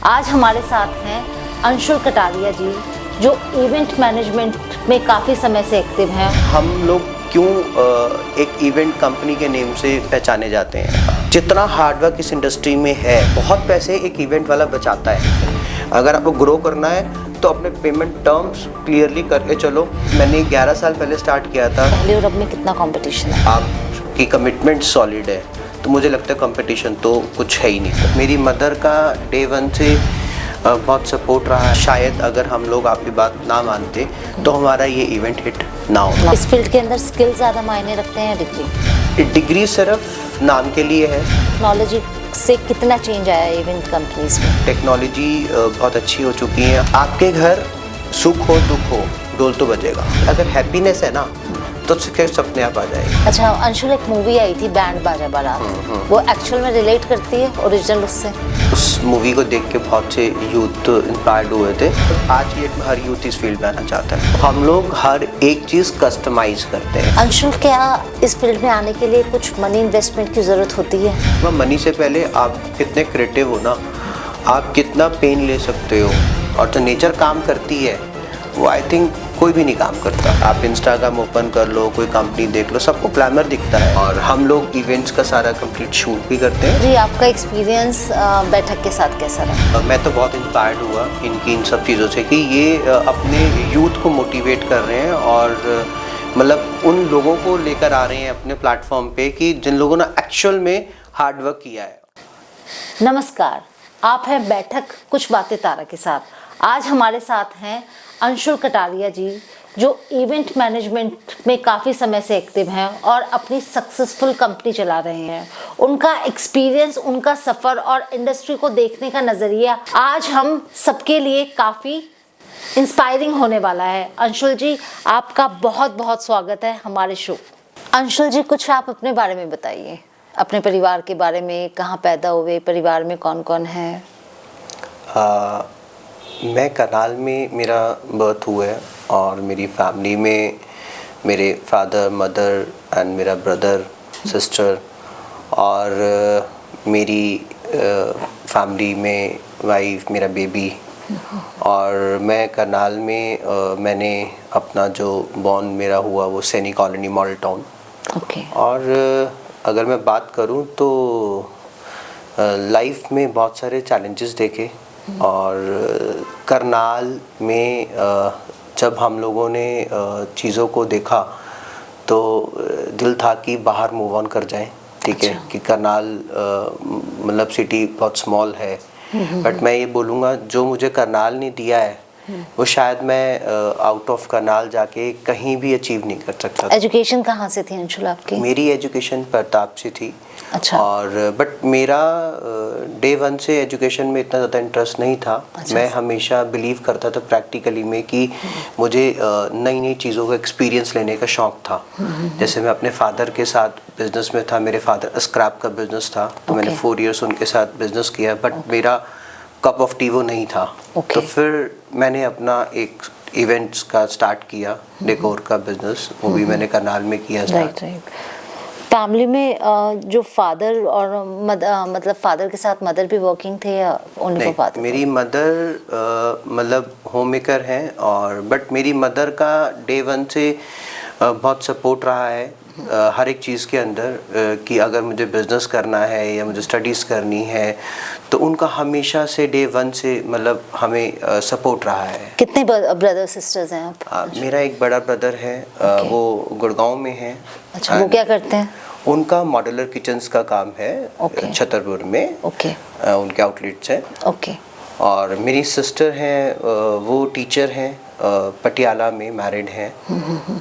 आज हमारे साथ हैं अंशुल कटारिया जी, जो इवेंट मैनेजमेंट में काफ़ी समय से एक्टिव हैं। हम लोग क्यों एक इवेंट कंपनी के नेम से पहचाने जाते हैं? जितना हार्डवर्क इस इंडस्ट्री में है, बहुत पैसे एक इवेंट वाला बचाता है। अगर आपको ग्रो करना है तो अपने पेमेंट टर्म्स क्लियरली करके चलो। मैंने 11 साल पहले स्टार्ट किया था। पहले और अब में कितना कंपटीशन है? आपकी कमिटमेंट सॉलिड है तो मुझे लगता है कंपटीशन तो कुछ है ही नहीं। मेरी मदर का डे 1 से बहुत सपोर्ट रहा है। शायद अगर हम लोग आपकी बात ना मानते तो हमारा ये इवेंट हिट ना हो। इस फील्ड के अंदर स्किल ज़्यादा मायने रखते हैं या डिग्री? डिग्री सिर्फ नाम के लिए है। टेक्नोलॉजी से कितना चेंज आया है इवेंट कंपनीज में? टेक्नोलॉजी बहुत अच्छी हो चुकी है। आपके घर सुख हो दुख हो डोल तो बजेगा। अगर हैप्पीनेस है ना तो सपने आप आ जाएंगे। अच्छा अंशुल, एक मूवी आई थी बैंड बाजा बारात, वो एक्चुअल में रिलेट करती है ओरिजिनल उससे? उस मूवी को देख के बहुत से यूथ इंस्पायर्ड हुए थे। आज ये हर यूथ इस फील्ड में आना चाहता है। हम लोग हर एक चीज़ कस्टमाइज करते हैं। अंशुल, क्या इस फील्ड में आने के लिए कुछ मनी इन्वेस्टमेंट की ज़रूरत होती है? मनी से पहले आप कितने क्रिएटिव हो ना, आप कितना पेन ले सकते हो, और जो नेचर काम करती है वो आई थिंक कोई भी नहीं काम करता। आप इंस्टाग्राम ओपन कर लो, कोई कंपनी देख लो, सबको ग्लैमर दिखता है। और हम लोग इवेंट्स का सारा कंप्लीट शूट भी करते हैं। जी, आपका एक्सपीरियंस बैठक के साथ कैसा रहा? मैं तो बहुत इंस्पायर्ड हुआ इन सब चीज़ों से कि ये अपने यूथ को मोटिवेट कर रहे हैं और मतलब उन लोगों को लेकर आ रहे हैं अपने प्लेटफॉर्म पे कि जिन लोगों ने एक्चुअल में हार्डवर्क किया है। नमस्कार, आप हैं बैठक कुछ बातें तारा के साथ। आज हमारे साथ हैं अंशुल कटारिया जी, जो इवेंट मैनेजमेंट में काफ़ी समय से एक्टिव हैं और अपनी सक्सेसफुल कंपनी चला रहे हैं। उनका एक्सपीरियंस, उनका सफ़र और इंडस्ट्री को देखने का नज़रिया आज हम सबके लिए काफ़ी इंस्पायरिंग होने वाला है। अंशुल जी, आपका बहुत बहुत स्वागत है हमारे शो। अंशुल जी, कुछ आप अपने बारे में बताइए, अपने परिवार के बारे में। कहाँ पैदा हुए, परिवार में कौन कौन है? मैं करनाल में मेरा बर्थ हुआ है और मेरी फैमिली में मेरे फादर, मदर एंड मेरा ब्रदर, सिस्टर, और मेरी फैमिली में वाइफ, मेरा बेबी। और मैं करनाल में मैंने अपना जो बॉर्न मेरा हुआ वो Saini colony model town. Okay. और अगर मैं बात करूं तो लाइफ में बहुत सारे चैलेंजेस देखे। और करनाल में जब हम लोगों ने चीज़ों को देखा तो दिल था कि बाहर मूव ऑन कर जाएं। ठीक है कि करनाल मतलब सिटी बहुत स्मॉल है, बट मैं ये बोलूँगा जो मुझे करनाल ने दिया है वो शायद मैं आउट ऑफ करनाल जाके कहीं भी अचीव नहीं कर सकता। एजुकेशन कहाँ से थी अंशुल आपकी? मेरी एजुकेशन प्रताप से थी। अच्छा। और बट मेरा डे 1 से एजुकेशन में इतना ज़्यादा इंटरेस्ट नहीं था। अच्छा। मैं हमेशा बिलीव करता था प्रैक्टिकली में कि मुझे नई नई चीज़ों का एक्सपीरियंस लेने का शौक़ था। जैसे मैं अपने फादर के साथ बिज़नेस में था। मेरे फादर स्क्रैप का बिज़नेस था तो मैंने 4 इयर्स उनके साथ बिज़नेस किया, बट मेरा कप ऑफ टी वो नहीं था। तो फिर मैंने अपना एक इवेंट्स का स्टार्ट किया, डेकोर का बिज़नेस, वो भी मैंने करनाल में किया स्टार्ट। फैमिली में जो फादर और मतलब फादर के साथ मदर भी वर्किंग थे या ओनली फॉर फादर? मेरी मदर मतलब होम मेकर हैं, और बट मेरी मदर का डे 1 से बहुत सपोर्ट रहा है हर एक चीज़ के अंदर कि अगर मुझे बिज़नेस करना है या मुझे स्टडीज़ करनी है तो उनका हमेशा से डे 1 से मतलब हमें सपोर्ट रहा है। कितने ब्रदर सिस्टर्स हैं आप? मेरा एक बड़ा ब्रदर है। वो गुड़गांव में है। अच्छा, वो क्या करते हैं? उनका मॉड्यूलर किचन्स का काम है छतरपुर में। ओके। उनके आउटलेट्स हैं। ओके। और मेरी सिस्टर हैं, वो टीचर हैं, पटियाला में मैरिड हैं।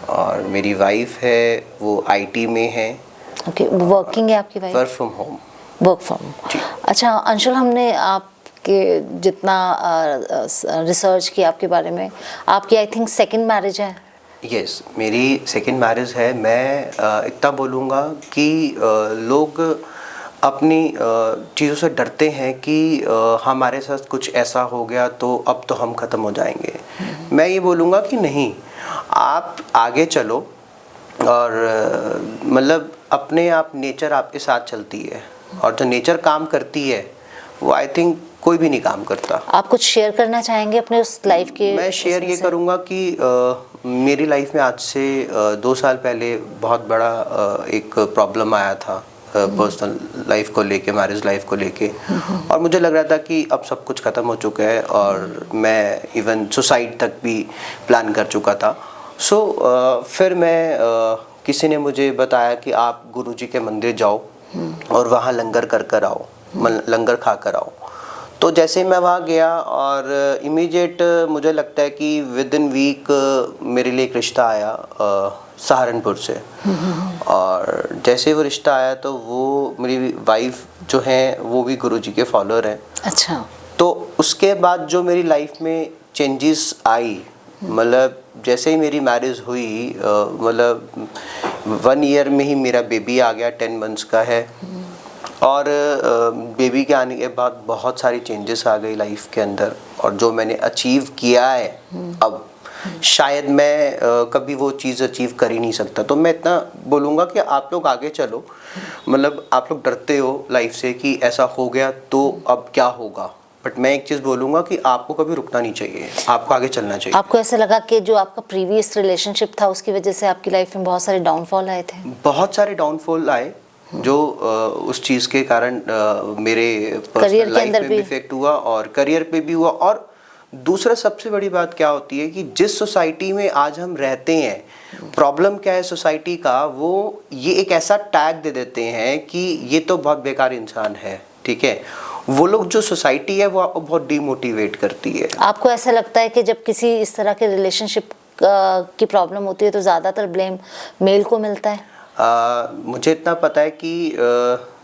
और मेरी वाइफ है, वो आईटी में है। ओके। वर्किंग है आपकी wife? Work from home. Work from. अच्छा अंशुल, हमने आपके जितना रिसर्च किया आपके बारे में, आपकी आई थिंक सेकंड मैरिज है? यस, मेरी सेकंड मैरिज है। मैं इतना बोलूँगा कि लोग अपनी चीज़ों से डरते हैं कि हमारे साथ कुछ ऐसा हो गया तो अब तो हम ख़त्म हो जाएंगे। मैं ये बोलूँगा कि नहीं, आप आगे चलो और मतलब अपने आप नेचर आपके साथ चलती है, और जो नेचर काम करती है वो आई थिंक कोई भी नहीं काम करता। आप कुछ शेयर करना चाहेंगे अपने उस लाइफ के? मैं शेयर ये करूँगा कि मेरी लाइफ में आज से 2 साल पहले बहुत बड़ा एक प्रॉब्लम आया था पर्सनल लाइफ को लेके, मैरिज लाइफ को लेके, और मुझे लग रहा था कि अब सब कुछ ख़त्म हो चुका है और मैं इवन सुसाइड तक भी प्लान कर चुका था। फिर मैं किसी ने मुझे बताया कि आप गुरुजी के मंदिर जाओ और वहाँ लंगर कर आओ, लंगर खा कर आओ। तो जैसे मैं वहाँ गया और इमीडिएट मुझे लगता है कि विद इन वीक मेरे लिए एक रिश्ता आया सहारनपुर से। और जैसे वो रिश्ता आया तो वो मेरी वाइफ जो हैं वो भी गुरुजी के फॉलोअर हैं। अच्छा। तो उसके बाद जो मेरी लाइफ में चेंजेस आई, मतलब जैसे ही मेरी मैरिज हुई, मतलब 1 ईयर में ही मेरा बेबी आ गया, 10 मंथ्स का है। और बेबी के आने के बाद बहुत सारी चेंजेस आ गई लाइफ के अंदर, और जो मैंने अचीव किया है अब शायद मैं कभी वो चीज़ अचीव कर ही नहीं सकता। तो मैं इतना बोलूँगा कि आप लोग आगे चलो, मतलब आप लोग डरते हो लाइफ से कि ऐसा हो गया तो अब क्या होगा, बट मैं एक चीज़ बोलूँगा कि आपको कभी रुकना नहीं चाहिए, आपको आगे चलना चाहिए। आपको ऐसा लगा कि जो आपका प्रीवियस रिलेशनशिप था उसकी वजह से आपकी लाइफ में बहुत सारे डाउनफॉल आए थे? बहुत सारे डाउनफॉल आए जो उस चीज़ के कारण मेरे पर्सनल लाइफ में भी इफेक्ट हुआ और करियर पे भी हुआ। और दूसरा सबसे बड़ी बात क्या होती है कि जिस सोसाइटी में आज हम रहते हैं, प्रॉब्लम क्या है सोसाइटी का, वो ये एक ऐसा टैग दे देते हैं कि ये तो बहुत बेकार इंसान है, ठीक है। वो लोग जो सोसाइटी है वो आपको बहुत डिमोटिवेट करती है। आपको ऐसा लगता है कि जब किसी इस तरह के रिलेशनशिप की प्रॉब्लम होती है तो ज़्यादातर ब्लेम मेल को मिलता है? मुझे इतना पता है कि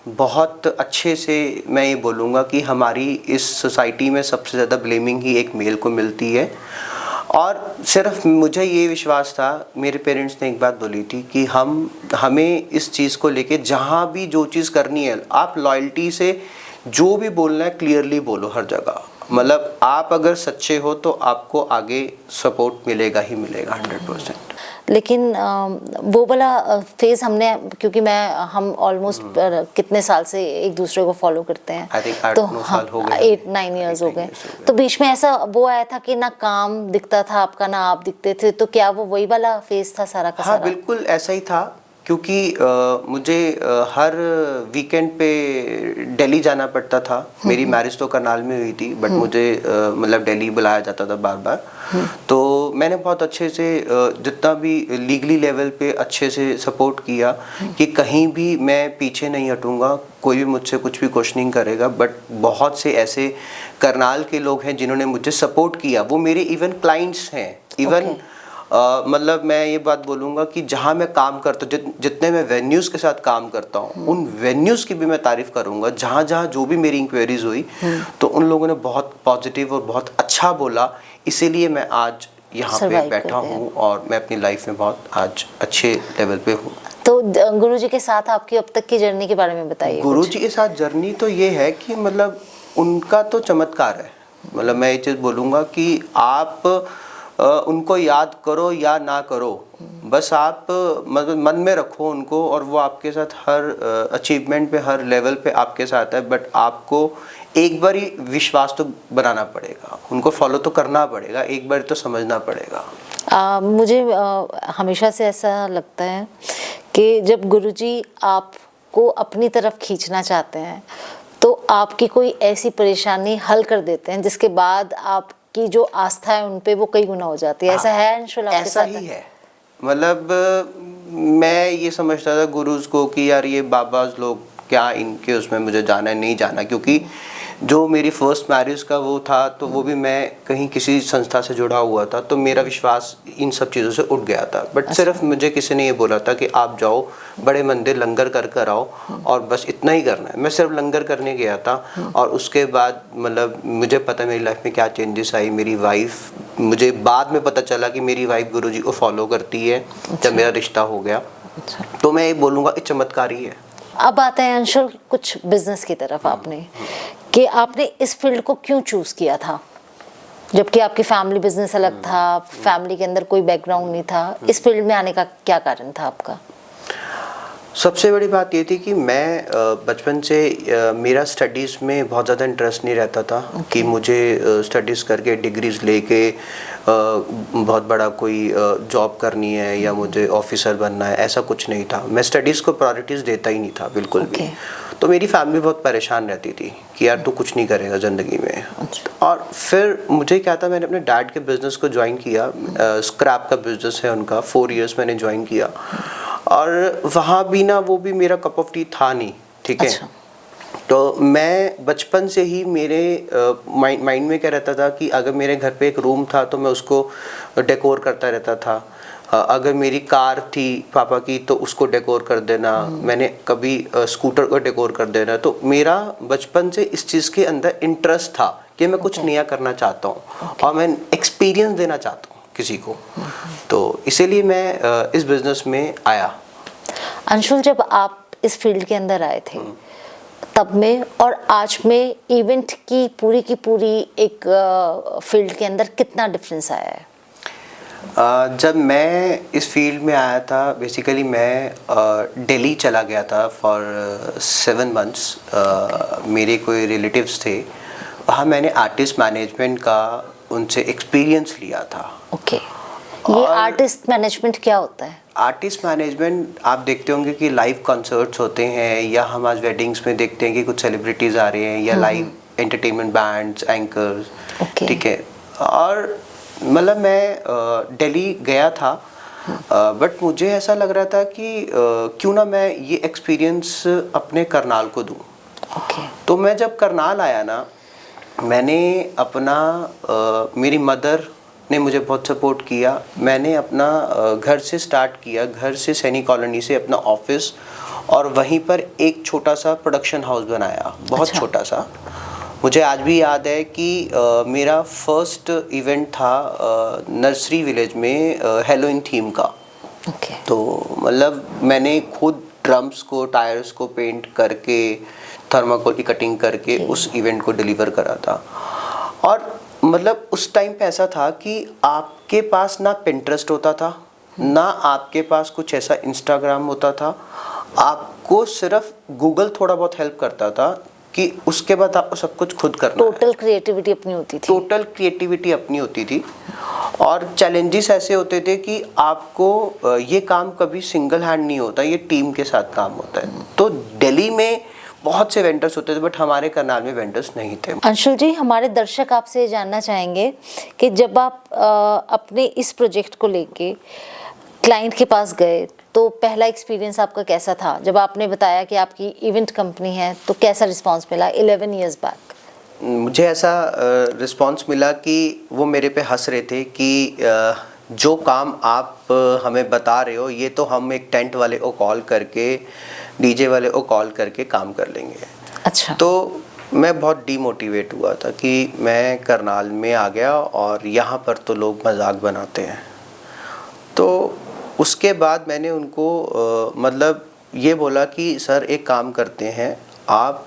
बहुत अच्छे से मैं ये बोलूँगा कि हमारी इस सोसाइटी में सबसे ज़्यादा ब्लेमिंग ही एक मेल को मिलती है। और सिर्फ मुझे ये विश्वास था, मेरे पेरेंट्स ने एक बात बोली थी कि हमें इस चीज़ को लेके जहाँ भी जो चीज़ करनी है, आप लॉयल्टी से जो भी बोलना है क्लियरली बोलो हर जगह। मतलब आप अगर सच्चे हो तो आपको आगे सपोर्ट मिलेगा ही मिलेगा 100%। लेकिन वो वाला फेज हमने, क्योंकि हम ऑलमोस्ट कितने साल से एक दूसरे को फॉलो करते हैं, तो 8-9 इयर्स हो गए। तो बीच में ऐसा वो आया था कि ना काम दिखता था आपका ना आप दिखते थे, तो क्या वो वही वाला फेज था सारा का सारा? हाँ बिल्कुल ऐसा ही था, क्योंकि मुझे हर वीकेंड पे दिल्ली जाना पड़ता था। मेरी मैरिज तो करनाल में हुई थी, बट मुझे मतलब दिल्ली बुलाया जाता था बार बार। तो मैंने बहुत अच्छे से जितना भी लीगली लेवल पे अच्छे से सपोर्ट किया कि कहीं भी मैं पीछे नहीं हटूंगा, कोई भी मुझसे कुछ भी क्वेश्चनिंग करेगा। बट बहुत से ऐसे करनाल के लोग हैं जिन्होंने मुझे सपोर्ट किया, वो मेरे इवन क्लाइंट्स हैं। इवन मतलब मैं ये बात बोलूँगा कि जहाँ मैं काम करता हूँ, जितने मैं वेन्यूज़ के साथ काम करता हूँ, उन वेन्यूज़ की भी मैं तारीफ़ करूँगा। जहाँ जहाँ जो भी मेरी इंक्वायरीज हुई तो उन लोगों ने बहुत पॉजिटिव और बहुत अच्छा बोला, इसीलिए मैं आज यहाँ पे बैठा हूँ और मैं अपनी लाइफ में बहुत आज अच्छे लेवल पे हूँ। तो गुरुजी के साथ आपकी अब तक की जर्नी के बारे में बताइए। गुरुजी के साथ जर्नी तो ये है कि मतलब उनका तो चमत्कार है। मतलब मैं ये चीज़ बोलूँगा कि आप उनको याद करो या ना करो, बस आप मतलब मन में रखो उनको, और वो आपके साथ हर अचीवमेंट पे, हर लेवल पे आपके साथ है। बट आपको एक बार ही विश्वास तो बनाना पड़ेगा, उनको फॉलो तो करना पड़ेगा, एक बार तो समझना पड़ेगा। मुझे हमेशा से ऐसा लगता है कि जब गुरुजी आपको अपनी तरफ खींचना चाहते हैं तो आपकी कोई ऐसी परेशानी हल कर देते हैं जिसके बाद आप की जो आस्था है उन पे वो कई गुना हो जाती है। ऐसा है अंशुल आपके साथ? ऐसा ही है। मतलब मैं ये समझता था गुरुज को कि यार ये बाबाज लोग क्या, इनके उसमें मुझे जाना है नहीं जाना, क्योंकि जो मेरी फर्स्ट मैरिज का वो था तो वो भी मैं कहीं किसी संस्था से जुड़ा हुआ था, तो मेरा विश्वास इन सब चीज़ों से उठ गया था। बट सिर्फ मुझे किसी ने ये बोला था कि आप जाओ बड़े मंदिर लंगर कर आओ, और बस इतना ही करना है। मैं सिर्फ लंगर करने गया था, और उसके बाद मतलब मुझे पता मेरी लाइफ में क्या चेंजेस आई। मेरी वाइफ, मुझे बाद में पता चला कि मेरी वाइफ गुरुजी को फॉलो करती है जब मेरा रिश्ता हो गया। तो मैं ये बोलूँगा ये चमत्कार ही है। अब आते हैं अंशुल कुछ बिजनेस की तरफ। आपने कि आपने इस फील्ड को क्यों चूज किया था, जबकि आपकी फैमिली बिजनेस अलग था, फैमिली के अंदर कोई बैकग्राउंड नहीं था, इस फील्ड में आने का क्या कारण था आपका? सबसे बड़ी बात ये थी कि मैं बचपन से मेरा स्टडीज़ में बहुत ज़्यादा इंटरेस्ट नहीं रहता था कि मुझे स्टडीज़ करके डिग्रीज़ लेके बहुत बड़ा कोई जॉब करनी है या मुझे ऑफिसर बनना है, ऐसा कुछ नहीं था। मैं स्टडीज़ को प्रायोरिटीज़ देता ही नहीं था बिल्कुल भी। तो मेरी फैमिली बहुत परेशान रहती थी कि यार तू कुछ नहीं करेगा ज़िंदगी में। और फिर मुझे क्या था, मैंने अपने डैड के बिज़नेस को ज्वाइन किया। स्क्रैप का बिज़नेस है उनका, 4 इयर्स मैंने ज्वाइन किया। और वहाँ भी ना, वो भी मेरा कप ऑफ टी था नहीं, ठीक है। अच्छा। तो मैं बचपन से ही मेरे माइंड में क्या रहता था कि अगर मेरे घर पे एक रूम था तो मैं उसको डेकोर करता रहता था। अगर मेरी कार थी पापा की तो उसको डेकोर कर देना, मैंने कभी स्कूटर को डेकोर कर देना। तो मेरा बचपन से इस चीज़ के अंदर इंटरेस्ट था कि मैं कुछ नया करना चाहता हूँ और मैं एक्सपीरियंस देना चाहता हूँ किसी को। तो इसीलिए मैं इस बिज़नेस में आया। अंशुल, जब आप इस फील्ड के अंदर आए थे तब में और आज में इवेंट की पूरी एक फील्ड के अंदर कितना डिफरेंस आया है? जब मैं इस फील्ड में आया था, बेसिकली मैं दिल्ली चला गया था फॉर 7 मंथ्स। मेरे कोई रिलेटिव्स थे वहाँ, मैंने आर्टिस्ट मैनेजमेंट का उनसे एक्सपीरियंस लिया था। ओके। ये आर्टिस्ट मैनेजमेंट क्या होता है? आर्टिस्ट मैनेजमेंट आप देखते होंगे कि लाइव कॉन्सर्ट्स होते हैं, या हम आज वेडिंग्स में देखते हैं कि कुछ सेलिब्रिटीज़ आ रहे हैं, या लाइव एंटरटेनमेंट बैंड्स, एंकर्स, ठीक है। और मतलब मैं दिल्ली गया था, बट मुझे ऐसा लग रहा था कि क्यों ना मैं ये एक्सपीरियंस अपने करनाल को दूँ। तो मैं जब करनाल आया ना, मैंने अपना मेरी मदर ने मुझे बहुत सपोर्ट किया। मैंने अपना घर से स्टार्ट किया, घर से सैनिक कॉलोनी से अपना ऑफिस, और वहीं पर एक छोटा सा प्रोडक्शन हाउस बनाया, बहुत छोटा सा। मुझे आज भी याद है कि मेरा फर्स्ट इवेंट था नर्सरी विलेज में हेलोइन थीम का। तो मतलब मैंने खुद ड्रम्स को, टायर्स को पेंट करके, थर्माकोल की कटिंग करके उस इवेंट को डिलीवर करा था। और मतलब उस टाइम पे ऐसा था कि आपके पास ना पिंटरेस्ट होता था, ना आपके पास कुछ ऐसा इंस्टाग्राम होता था। आपको सिर्फ गूगल थोड़ा बहुत हेल्प करता था कि उसके बाद आपको सब कुछ खुद करना है। टोटल क्रिएटिविटी अपनी होती थी। टोटल क्रिएटिविटी अपनी होती थी। और चैलेंजेस ऐसे होते थे कि आपको ये काम कभी सिंगल हैंड नहीं होता, ये टीम के साथ काम होता है। तो दिल्ली में बहुत से वेंडर्स होते थे, बट हमारे करनाल में वेंडर्स नहीं थे। अंशुल जी, हमारे दर्शक आपसे ये जानना चाहेंगे कि जब आप अपने इस प्रोजेक्ट को लेके क्लाइंट के पास गए तो पहला एक्सपीरियंस आपका कैसा था? जब आपने बताया कि आपकी इवेंट कंपनी है तो कैसा रिस्पांस मिला 11 इयर्स बैक? मुझे ऐसा रिस्पांस मिला कि वो मेरे पे हंस रहे थे कि जो काम आप हमें बता रहे हो, ये तो हम एक टेंट वाले को कॉल करके, डीजे वाले को कॉल करके काम कर लेंगे। अच्छा। तो मैं बहुत डीमोटिवेट हुआ था कि मैं करनाल में आ गया और यहाँ पर तो लोग मजाक बनाते हैं। तो उसके बाद मैंने उनको मतलब ये बोला कि सर एक काम करते हैं, आप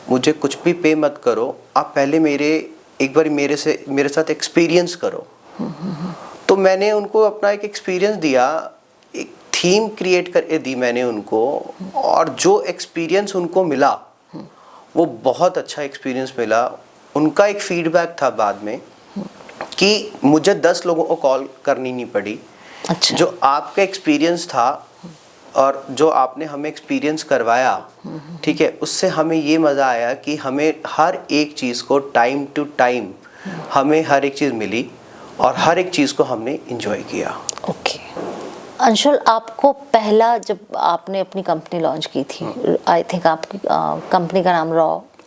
मुझे कुछ भी पे मत करो, आप पहले एक बार मेरे साथ एक्सपीरियंस करो। तो मैंने उनको अपना एक एक्सपीरियंस दिया, एक थीम क्रिएट करके दी मैंने उनको, और जो एक्सपीरियंस उनको मिला वो बहुत अच्छा एक्सपीरियंस मिला। उनका एक फीडबैक था बाद में कि मुझे 10 लोगों को कॉल करनी नहीं पड़ी। अच्छा। जो आपका एक्सपीरियंस था और जो आपने हमें एक्सपीरियंस करवाया, ठीक है, उससे हमें ये मज़ा आया कि हमें हर एक चीज़ को टाइम टू टाइम हमें हर एक चीज़ मिली और हर एक चीज़ को हमने एंजॉय किया। ओके। अंशुल, आपको पहला जब आपने अपनी कंपनी लॉन्च की थी, आई थिंक आपकी कंपनी का नाम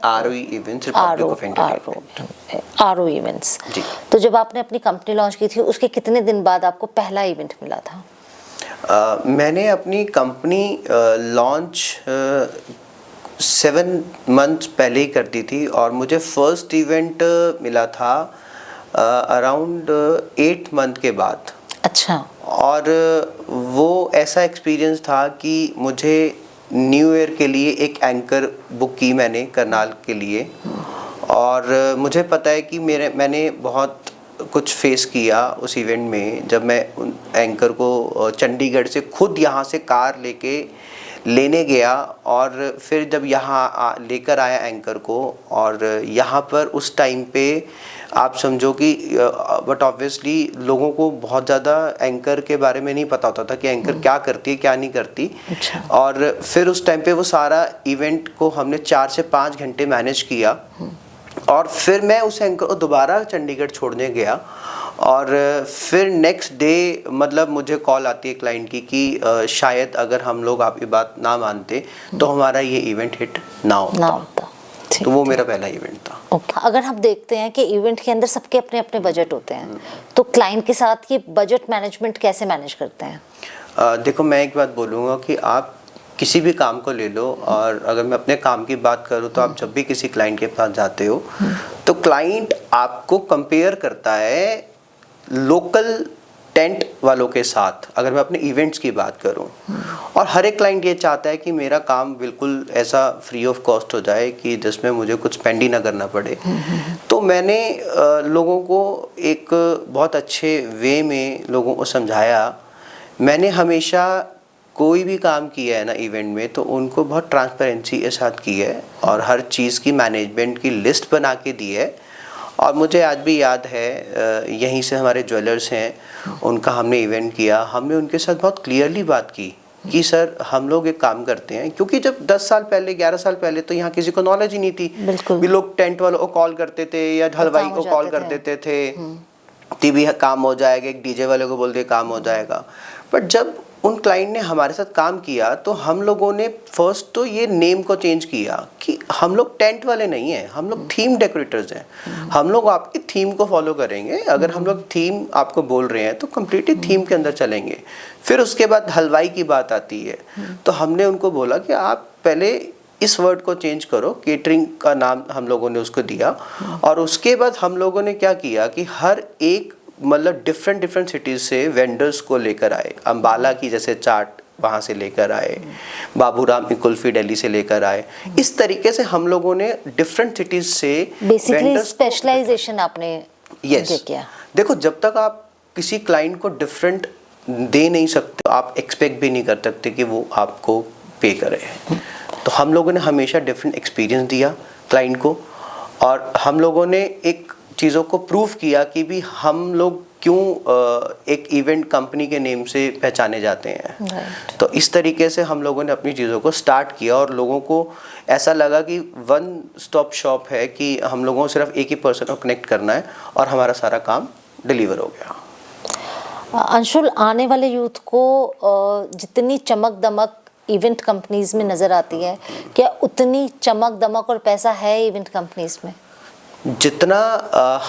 RO events, republic of entertainment, RO events ji. तो जब आपने अपनी कंपनी लॉन्च की थी उसके कितने दिन बाद आपको पहला इवेंट मिला था? मैंने अपनी कंपनी लॉन्च 7 मंथ्स पहले ही कर दी थी और मुझे फर्स्ट इवेंट मिला था अराउंड 8 मंथ के बाद। अच्छा। और वो ऐसा एक्सपीरियंस था कि मुझे न्यू ईयर के लिए एक एंकर बुक की मैंने करनाल के लिए, और मुझे पता है कि मैंने बहुत कुछ फेस किया उस इवेंट में। जब मैं उन एंकर को चंडीगढ़ से खुद यहाँ से कार लेके लेने गया और फिर जब यहाँ लेकर आया एंकर को, और यहाँ पर उस टाइम पे आप समझो कि बट ऑब्वियसली लोगों को बहुत ज़्यादा एंकर के बारे में नहीं पता होता था कि एंकर क्या करती है क्या नहीं करती। अच्छा। और फिर उस टाइम पे वो सारा इवेंट को हमने 4 से 5 घंटे मैनेज किया, और फिर मैं उस एंकर को दोबारा चंडीगढ़ छोड़ने गया, और फिर नेक्स्ट डे मतलब मुझे कॉल आती है क्लाइंट की कि शायद अगर हम लोग आपकी बात ना मानते तो हमारा ये इवेंट हिट ना होता। तो वो मेरा पहला इवेंट था। ओके। अगर हम देखते हैं कि इवेंट के अंदर सबके अपने अपने बजट होते हैं, तो क्लाइंट के साथ ये बजट मैनेजमेंट कैसे मैनेज करते हैं? देखो, मैं एक बात बोलूँगा कि आप किसी भी काम को ले लो, और अगर मैं अपने काम की बात करूँ तो आप जब भी किसी क्लाइंट के पास जाते हो तो क्लाइंट आपको कंपेयर करता है लोकल टेंट वालों के साथ, अगर मैं अपने इवेंट्स की बात करूं। और हर एक क्लाइंट ये चाहता है कि मेरा काम बिल्कुल ऐसा फ्री ऑफ कॉस्ट हो जाए कि जिसमें मुझे कुछ स्पेंड ही ना करना पड़े। तो मैंने लोगों को एक बहुत अच्छे वे में लोगों को समझाया। मैंने हमेशा कोई भी काम किया है ना इवेंट में, तो उनको बहुत ट्रांसपेरेंसी के साथ की है और हर चीज़ की मैनेजमेंट की लिस्ट बना के दी है। और मुझे आज भी याद है, यहीं से हमारे ज्वेलर्स हैं, उनका हमने इवेंट किया, हमने उनके साथ बहुत क्लियरली बात की कि सर हम लोग एक काम करते हैं, क्योंकि जब 10 साल पहले 11 साल पहले तो यहाँ किसी को नॉलेज ही नहीं थी। भी लोग टेंट वालों को कॉल करते थे या हलवाई को कॉल कर देते थे कि भी काम हो जाएगा, एक डीजे वाले को बोल दे काम हो जाएगा। बट जब उन क्लाइंट ने हमारे साथ काम किया तो हम लोगों ने फर्स्ट तो ये नेम को चेंज किया कि हम लोग टेंट वाले नहीं हैं, हम लोग थीम डेकोरेटर्स हैं। हम लोग आपकी थीम को फॉलो करेंगे, अगर हम लोग थीम आपको बोल रहे हैं तो कम्प्लीटली थीम के अंदर चलेंगे। फिर उसके बाद हलवाई की बात आती है, तो हमने उनको बोला कि आप पहले इस वर्ड को चेंज करो, केटरिंग का नाम हम लोगों ने उसको दिया। और उसके बाद हम लोगों ने क्या किया कि हर एक मतलब डिफरेंट सिटीज़ से वेंडर्स को लेकर आए। अम्बाला की जैसे चाट वहाँ से लेकर आए, बाबूराम की कुल्फ़ी दिल्ली से लेकर आए। इस तरीके से हम लोगों ने डिफरेंट सिटीज़ से बेसिकली स्पेशलाइजेशन आपने किया। देखो, जब तक आप किसी क्लाइंट को डिफरेंट दे नहीं सकते, आप एक्सपेक्ट भी नहीं कर सकते कि वो आपको पे करे। तो हम लोगों ने हमेशा डिफरेंट एक्सपीरियंस दिया क्लाइंट को, और हम लोगों ने एक चीज़ों को प्रूव किया कि भी हम लोग क्यों एक इवेंट कंपनी के नेम से पहचाने जाते हैं। तो इस तरीके से हम लोगों ने अपनी चीज़ों को स्टार्ट किया, और लोगों को ऐसा लगा कि वन स्टॉप शॉप है कि हम लोगों को सिर्फ एक ही पर्सन को कनेक्ट करना है और हमारा सारा काम डिलीवर हो गया। अंशुल, आने वाले यूथ को जितनी चमक दमक इवेंट कंपनीज में नज़र आती है, क्या उतनी चमक दमक और पैसा है इवेंट कंपनीज में? जितना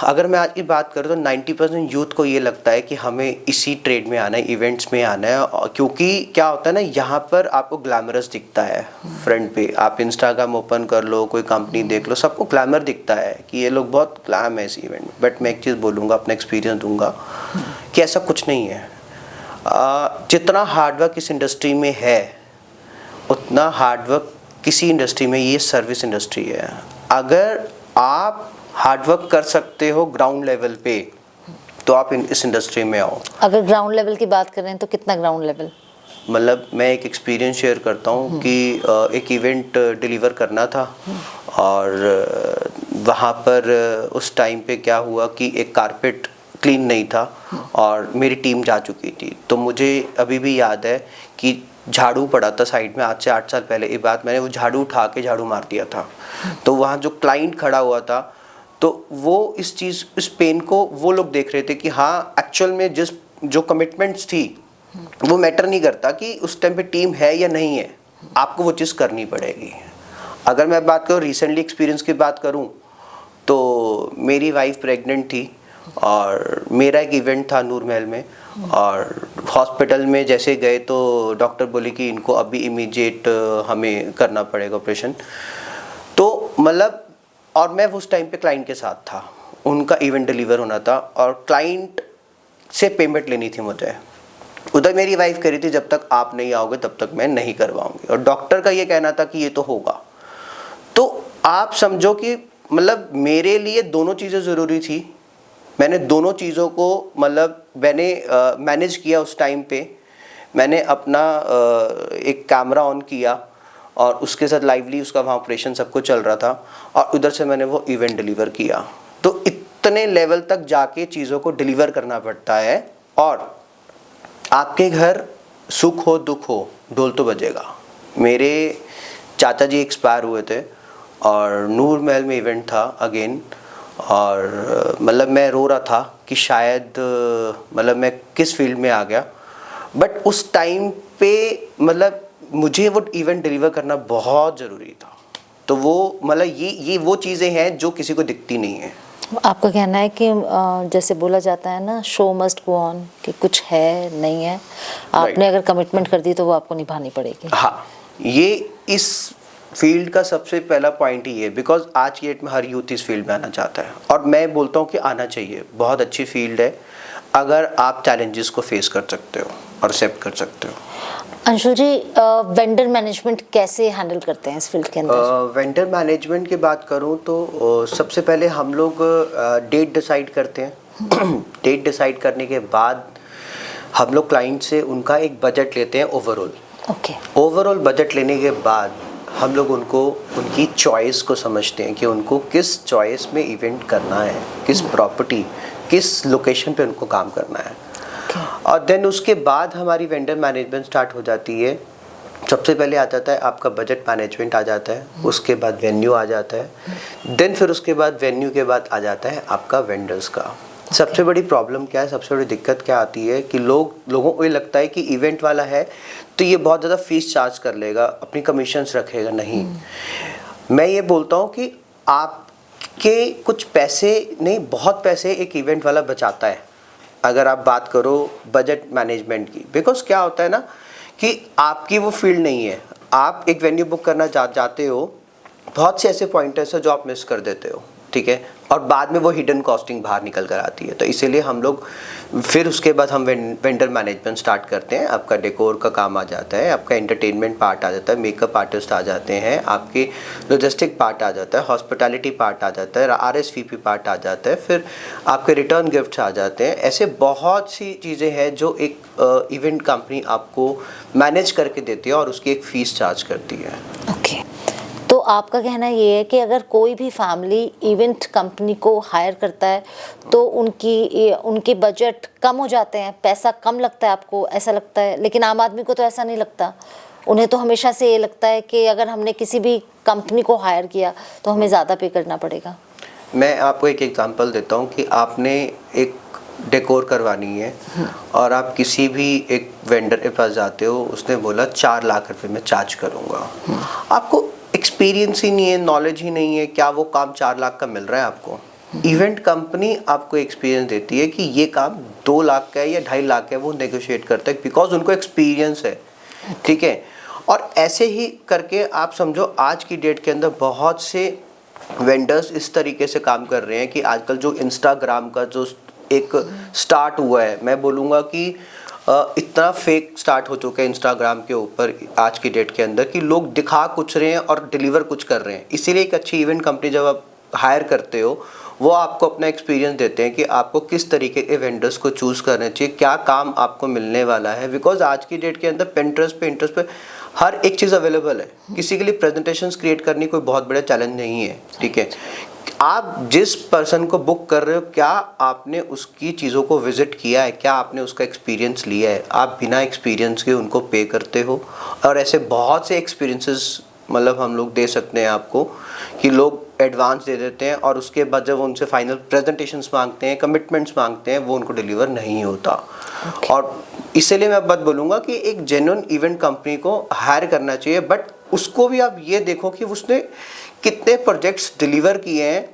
अगर मैं आज की बात करूँ तो 90% यूथ को ये लगता है कि हमें इसी ट्रेड में आना है, इवेंट्स में आना है। क्योंकि क्या होता है ना, यहाँ पर आपको ग्लैमरस दिखता है फ्रंट पे। आप इंस्टाग्राम ओपन कर लो, कोई कंपनी देख लो, सबको ग्लैमर दिखता है कि ये लोग बहुत ग्लैम है इस इवेंट में। बट मैं एक चीज़ बोलूँगा, अपना एक्सपीरियंस दूंगा कि ऐसा कुछ नहीं है। जितना हार्डवर्क इस इंडस्ट्री में है, उतना हार्डवर्क किसी इंडस्ट्री में, ये सर्विस इंडस्ट्री है। अगर आप हार्डवर्क कर सकते हो ग्राउंड लेवल पे, तो आप इस इंडस्ट्री में आओ। अगर ग्राउंड लेवल की बात करें तो कितना ग्राउंड लेवल? मतलब मैं एक एक्सपीरियंस शेयर करता हूँ कि एक इवेंट डिलीवर करना था, और वहाँ पर उस टाइम पे क्या हुआ कि एक कारपेट क्लीन नहीं था और मेरी टीम जा चुकी थी। तो मुझे अभी भी याद है कि झाड़ू पड़ा था साइड में, आज से 8 साल पहले ये बात, मैंने वो झाड़ू उठा के झाड़ू मार दिया था। तो वहाँ जो क्लाइंट खड़ा हुआ था, तो वो इस पेन को वो लोग देख रहे थे कि हाँ, एक्चुअल में जो कमिटमेंट्स थी वो मैटर नहीं करता कि उस टाइम पे टीम है या नहीं है, आपको वो चीज़ करनी पड़ेगी। अगर मैं बात करूँ रिसेंटली एक्सपीरियंस की बात करूँ, तो मेरी वाइफ प्रेग्नेंट थी और मेरा एक इवेंट था नूर महल में, और हॉस्पिटल में जैसे गए तो डॉक्टर बोले कि इनको अभी इमीडिएट हमें करना पड़ेगा ऑपरेशन। तो मतलब, और मैं उस टाइम पे क्लाइंट के साथ था, उनका इवेंट डिलीवर होना था और क्लाइंट से पेमेंट लेनी थी मुझे। उधर मेरी वाइफ कह रही थी जब तक आप नहीं आओगे तब तक मैं नहीं करवाऊंगी, और डॉक्टर का ये कहना था कि ये तो होगा। तो आप समझो कि मतलब मेरे लिए दोनों चीज़ें ज़रूरी थी। मैंने दोनों चीज़ों को मतलब मैंने मैनेज किया उस टाइम पे। मैंने अपना एक कैमरा ऑन किया और उसके साथ लाइवली उसका वहाँ ऑपरेशन सब कुछ चल रहा था और उधर से मैंने वो इवेंट डिलीवर किया। तो इतने लेवल तक जाके चीज़ों को डिलीवर करना पड़ता है और आपके घर सुख हो दुख हो ढोल तो बजेगा। मेरे चाचा जी एक्सपायर हुए थे और नूर महल में इवेंट था अगेन, और मतलब मैं रो रहा था कि शायद मतलब मैं किस फील्ड में आ गया, बट उस टाइम पे मतलब मुझे वो इवेंट डिलीवर करना बहुत ज़रूरी था। तो वो मतलब ये वो चीज़ें हैं जो किसी को दिखती नहीं है। आपका कहना है कि जैसे बोला जाता है ना, शो मस्ट गो ऑन, कि कुछ है नहीं है, आपने अगर कमिटमेंट कर दी तो वो आपको निभानी पड़ेगी। हाँ, ये इस फील्ड का सबसे पहला पॉइंट ही है, बिकॉज आज की डेट में हर यूथ इस फील्ड में आना चाहता है और मैं बोलता हूँ कि आना चाहिए। बहुत अच्छी फील्ड है अगर आप चैलेंजेस को फेस कर सकते हो और एक्सेप्ट कर सकते हो। अंशुल जी, वेंडर मैनेजमेंट कैसे हैंडल करते हैं इस फील्ड के अंदर? वेंडर मैनेजमेंट की बात करूं तो सबसे पहले हम लोग डेट डिसाइड करते हैं। डेट डिसाइड करने के बाद हम लोग क्लाइंट से उनका एक बजट लेते हैं ओवरऑल। ओके। ओवरऑल बजट लेने के बाद हम लोग उनको उनकी चॉइस को समझते हैं कि उनको किस चॉइस में इवेंट करना है, किस प्रॉपर्टी, किस लोकेशन पे उनको काम करना है। और देन उसके बाद हमारी वेंडर मैनेजमेंट स्टार्ट हो जाती है। सबसे पहले आ जाता है आपका बजट मैनेजमेंट आ जाता है, उसके बाद वेन्यू आ जाता है, देन फिर उसके बाद वेन्यू के बाद आ जाता है आपका वेंडर्स का। सबसे बड़ी प्रॉब्लम क्या है, सबसे बड़ी दिक्कत क्या आती है कि लोगों को ये लगता है कि इवेंट वाला है तो ये बहुत ज़्यादा फीस चार्ज कर लेगा, अपनी कमीशंस रखेगा। नहीं, मैं ये बोलता हूँ कि आपके कुछ पैसे नहीं, बहुत पैसे एक इवेंट वाला बचाता है अगर आप बात करो बजट मैनेजमेंट की। बिकॉज क्या होता है ना कि आपकी वो फील्ड नहीं है, आप एक वेन्यू बुक करना जाते हो, बहुत से ऐसे पॉइंटर्स हैं जो आप मिस कर देते हो, ठीक है, और बाद में वो हिडन कॉस्टिंग बाहर निकल कर आती है। तो इसीलिए हम लोग फिर उसके बाद हम वेंडर मैनेजमेंट स्टार्ट करते हैं। आपका डेकोर का काम आ जाता है, आपका एंटरटेनमेंट पार्ट आ जाता है, मेकअप आर्टिस्ट आ जाते हैं, आपके लॉजिस्टिक पार्ट आ जाता है, हॉस्पिटैलिटी पार्ट आ जाता है, RSVP पार्ट आ जाता है, फिर आपके रिटर्न गिफ्ट्स आ जाते हैं। ऐसे बहुत सी चीज़ें हैं जो एक इवेंट कंपनी आपको मैनेज करके देती है और उसकी एक फ़ीस चार्ज करती है। ओके। तो आपका कहना ये है कि अगर कोई भी फैमिली इवेंट कंपनी को हायर करता है तो उनके बजट कम हो जाते हैं, पैसा कम लगता है, आपको ऐसा लगता है, लेकिन आम आदमी को तो ऐसा नहीं लगता। उन्हें तो हमेशा से ये लगता है कि अगर हमने किसी भी कंपनी को हायर किया तो हमें ज़्यादा पे करना पड़ेगा। मैं आपको एक एग्जांपल देता हूँ कि आपने एक डेकोर करवानी है और आप किसी भी एक वेंडर के पास जाते हो, उसने बोला 4 लाख रुपए में चार्ज करूँगा। आपको एक्सपीरियंस ही नहीं है, नॉलेज ही नहीं है, क्या वो काम 4 लाख का मिल रहा है आपको? इवेंट कंपनी आपको एक्सपीरियंस देती है कि ये काम 2 लाख का है या 2.5 लाख का है, वो नेगोशिएट करता है बिकॉज उनको एक्सपीरियंस है, ठीक है। और ऐसे ही करके आप समझो आज की डेट के अंदर बहुत से वेंडर्स इस तरीके से काम कर रहे हैं कि आजकल जो इंस्टाग्राम का जो एक स्टार्ट हुआ है, मैं बोलूँगा कि इतना फेक स्टार्ट हो चुका है इंस्टाग्राम के ऊपर आज की डेट के अंदर कि लोग दिखा कुछ रहे हैं और डिलीवर कुछ कर रहे हैं। इसीलिए एक अच्छी इवेंट कंपनी जब आप हायर करते हो, वो आपको अपना एक्सपीरियंस देते हैं कि आपको किस तरीके के वेंडर्स को चूज़ करना चाहिए, क्या काम आपको मिलने वाला है। बिकॉज आज की डेट के अंदर पिंटरेस्ट पे हर एक चीज़ अवेलेबल है। किसी के लिए प्रेजेंटेशंस क्रिएट करनी कोई बहुत बड़ा चैलेंज नहीं है, ठीक है। आप जिस पर्सन को बुक कर रहे हो, क्या आपने उसकी चीज़ों को विजिट किया है, क्या आपने उसका एक्सपीरियंस लिया है? आप बिना एक्सपीरियंस के उनको पे करते हो। और ऐसे बहुत से एक्सपीरियंसेस मतलब हम लोग दे सकते हैं आपको कि लोग एडवांस दे देते हैं और उसके बाद जब उनसे फाइनल प्रेजेंटेशंस मांगते हैं, कमिटमेंट्स मांगते हैं, वो उनको डिलीवर नहीं होता। और इसीलिए मैं बात बोलूँगा कि एक जेन्युइन इवेंट कंपनी को हायर करना चाहिए, बट उसको भी आप ये देखो कि उसने कितने प्रोजेक्ट्स डिलीवर किए हैं।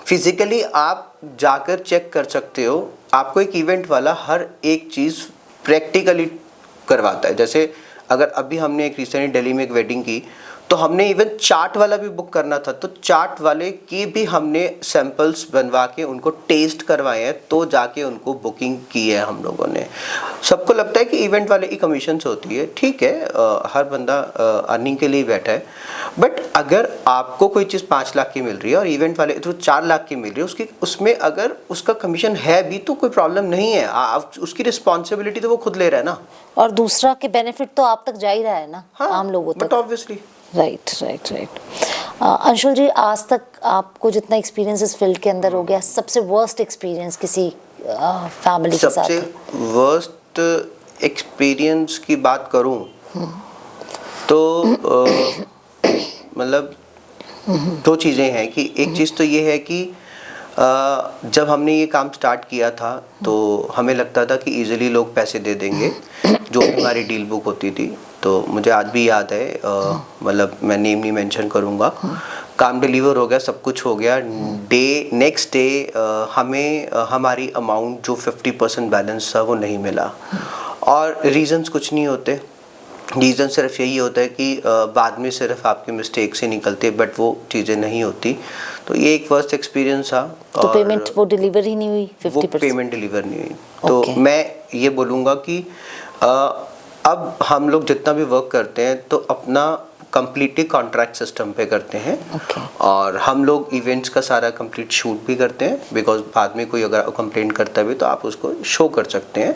फिजिकली आप जाकर चेक कर सकते हो। आपको एक इवेंट वाला हर एक चीज़ प्रैक्टिकली करवाता है। जैसे अगर अभी हमने एक रिसेंटली दिल्ली में एक वेडिंग की, तो हमने इवन चाट वाला भी बुक करना था, तो चाट वाले की भी हमने सैंपल्स बनवा के उनको टेस्ट करवाए हैं, तो जाके उनको बुकिंग की है हम लोगों ने। सबको लगता है कि इवेंट वाले की कमीशंस होती है, ठीक है, हर बंदा अर्निंग के लिए बैठा है, बट अगर आपको कोई चीज़ 5 लाख की मिल रही है और इवेंट वाले तो 4 लाख की मिल रही है, उसकी उसमें अगर उसका कमीशन है भी तो कोई प्रॉब्लम नहीं है, आप उसकी रिस्पॉन्सिबिलिटी तो वो खुद ले रहा है ना। और दूसरा के बेनिफिट तो आप तक जा ही रहा है ना, आम लोगों तक। But obviously right. Anshul ji, आज तक आपको जितना एक्सपीरियंस इस फील्ड के अंदर हो गया, सबसे वर्स्ट एक्सपीरियंस किसी फैमिली के साथ? सबसे वर्स्ट एक्सपीरियंस की बात करूं तो मतलब 2 चीज़ें हैं कि एक चीज़ तो ये है कि जब हमने ये काम स्टार्ट किया था तो हमें लगता था कि इजीली लोग पैसे दे देंगे, जो भी हमारी डील बुक होती थी। तो मुझे आज भी याद है, मतलब मैं नेम नहीं मेंशन करूँगा, काम डिलीवर हो गया, सब कुछ हो गया, नेक्स्ट डे हमें हमारी अमाउंट जो 50% बैलेंस था वो नहीं मिला। और रीजंस कुछ नहीं होते, रीज़न सिर्फ यही होता है कि बाद में सिर्फ आपके मिस्टेक से निकलते, बट वो चीज़ें नहीं होती। तो ये एक फर्स्ट एक्सपीरियंस था। तो पेमेंट वो डिलीवर ही नहीं हुई, 50%? वो पेमेंट डिलीवर नहीं हुई। तो मैं ये बोलूँगा कि अब हम लोग जितना भी वर्क करते हैं तो अपना कम्प्लीटली कॉन्ट्रैक्ट सिस्टम पे करते हैं। और हम लोग इवेंट्स का सारा कंप्लीट शूट भी करते हैं, बिकॉज बाद में कोई अगर कंप्लेंट करता भी तो आप उसको शो कर सकते हैं।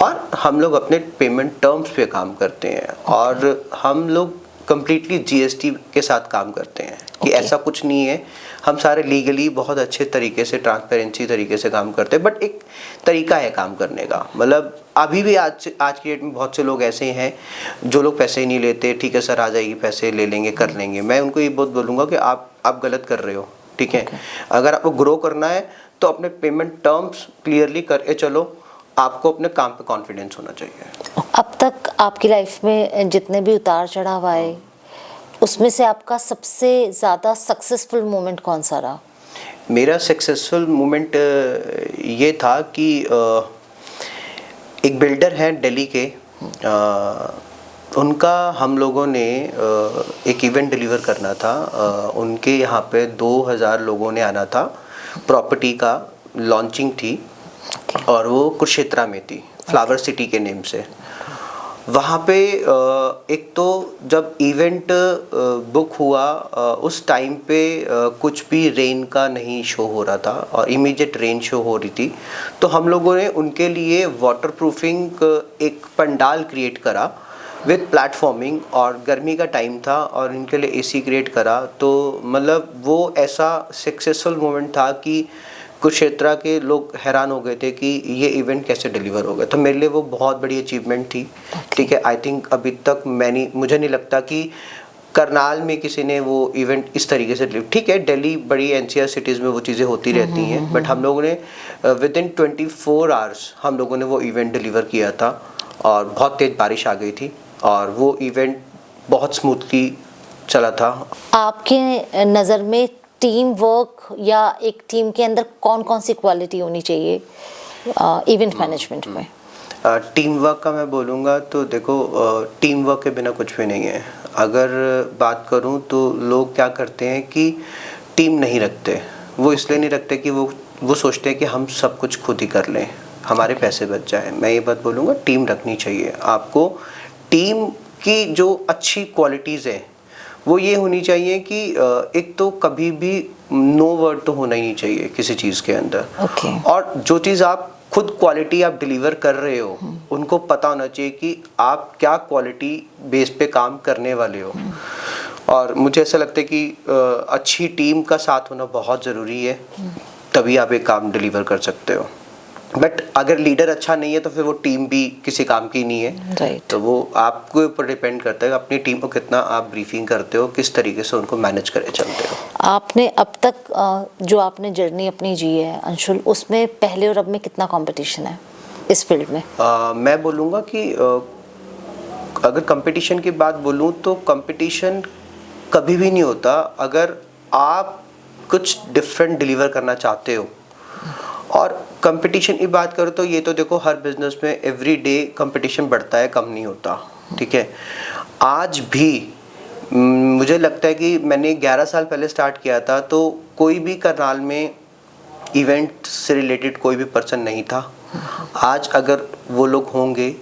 और हम लोग अपने पेमेंट टर्म्स पे काम करते हैं। और हम लोग कम्प्लीटली जीएसटी के साथ काम करते हैं कि ऐसा कुछ नहीं है, हम सारे लीगली बहुत अच्छे तरीके से, ट्रांसपेरेंसी तरीके से काम करते हैं। बट एक तरीका है काम करने का, मतलब अभी भी आज की डेट में बहुत से लोग ऐसे हैं जो लोग पैसे ही नहीं लेते, ठीक है सर आ जाएगी, पैसे ले लेंगे, कर लेंगे। मैं उनको ये बहुत बोलूँगा कि आप गलत कर रहे हो, ठीक है। अगर आपको ग्रो करना है तो अपने पेमेंट टर्म्स क्लियरली करके चलो, आपको अपने काम पे कॉन्फिडेंस होना चाहिए। अब तक आपकी लाइफ में जितने भी उतार चढ़ाव आए, उसमें से आपका सबसे ज़्यादा सक्सेसफुल मोमेंट कौन सा रहा? मेरा सक्सेसफुल मोमेंट ये था कि एक बिल्डर हैं दिल्ली के, उनका हम लोगों ने एक इवेंट डिलीवर करना था। उनके यहाँ पे 2000 लोगों ने आना था, प्रॉपर्टी का लॉन्चिंग थी और वो कुरुक्षेत्र में थी, फ्लावर सिटी के नेम से। वहाँ पे एक तो जब इवेंट बुक हुआ उस टाइम पे कुछ भी रेन का नहीं शो हो रहा था और इमीडिएट रेन शो हो रही थी। तो हम लोगों ने उनके लिए वाटरप्रूफिंग एक पंडाल क्रिएट करा विद प्लेटफॉर्मिंग, और गर्मी का टाइम था और इनके लिए एसी क्रिएट करा। तो मतलब वो ऐसा सक्सेसफुल मोमेंट था कि कुरुक्षेत्र के लोग हैरान हो गए थे कि ये इवेंट कैसे डिलीवर हो गया। तो मेरे लिए वो बहुत बड़ी अचीवमेंट थी, ठीक है। आई थिंक अभी तक मुझे नहीं लगता कि करनाल में किसी ने वो इवेंट इस तरीके से, ठीक है दिल्ली बड़ी एनसीआर सिटीज़ में वो चीज़ें होती रहती हैं, बट हम लोगों ने विद इन 24 आवर्स हम लोगों ने वो इवेंट डिलीवर किया था। और बहुत तेज़ बारिश आ गई थी और वो इवेंट बहुत स्मूथली चला था। आपके नज़र में टीम वर्क या एक टीम के अंदर कौन कौन सी क्वालिटी होनी चाहिए इवेंट मैनेजमेंट में? टीम वर्क का मैं बोलूँगा तो देखो, टीम वर्क के बिना कुछ भी नहीं है। अगर बात करूँ तो लोग क्या करते हैं कि टीम नहीं रखते। वो इसलिए नहीं रखते कि वो सोचते हैं कि हम सब कुछ खुद ही कर लें, हमारे पैसे बच जाए। मैं ये बात बोलूँगा, टीम रखनी चाहिए आपको। टीम की जो अच्छी क्वालिटीज़ हैं वो ये होनी चाहिए कि एक तो कभी भी नो वर्ड तो होना ही नहीं चाहिए किसी चीज़ के अंदर। और जो चीज़ आप खुद क्वालिटी आप डिलीवर कर रहे हो, उनको पता होना चाहिए कि आप क्या क्वालिटी बेस पे काम करने वाले हो। और मुझे ऐसा लगता है कि अच्छी टीम का साथ होना बहुत ज़रूरी है, तभी आप एक काम डिलीवर कर सकते हो। बट अगर लीडर अच्छा नहीं है तो फिर वो टीम भी किसी काम की नहीं है। राइट। तो वो आपके ऊपर डिपेंड करता है अपनी टीम को कितना आप ब्रीफिंग करते हो, किस तरीके से उनको मैनेज करे चलते हो। आपने अब तक जो आपने जर्नी अपनी जी है अंशुल, उसमें पहले और अब में कितना कंपटीशन है इस फील्ड में? मैं बोलूँगा कि अगर कंपटीशन की बात बोलूँ तो कंपटीशन कभी भी नहीं होता अगर आप कुछ डिफरेंट डिलीवर करना चाहते हो। और कंपटीशन की बात करो तो ये तो देखो हर बिजनेस में एवरी डे कंपटीशन बढ़ता है, कम नहीं होता, ठीक है। आज भी मुझे लगता है कि मैंने 11 साल पहले स्टार्ट किया था, तो कोई भी करनाल में इवेंट से रिलेटेड कोई भी पर्सन नहीं था। आज अगर वो लोग होंगे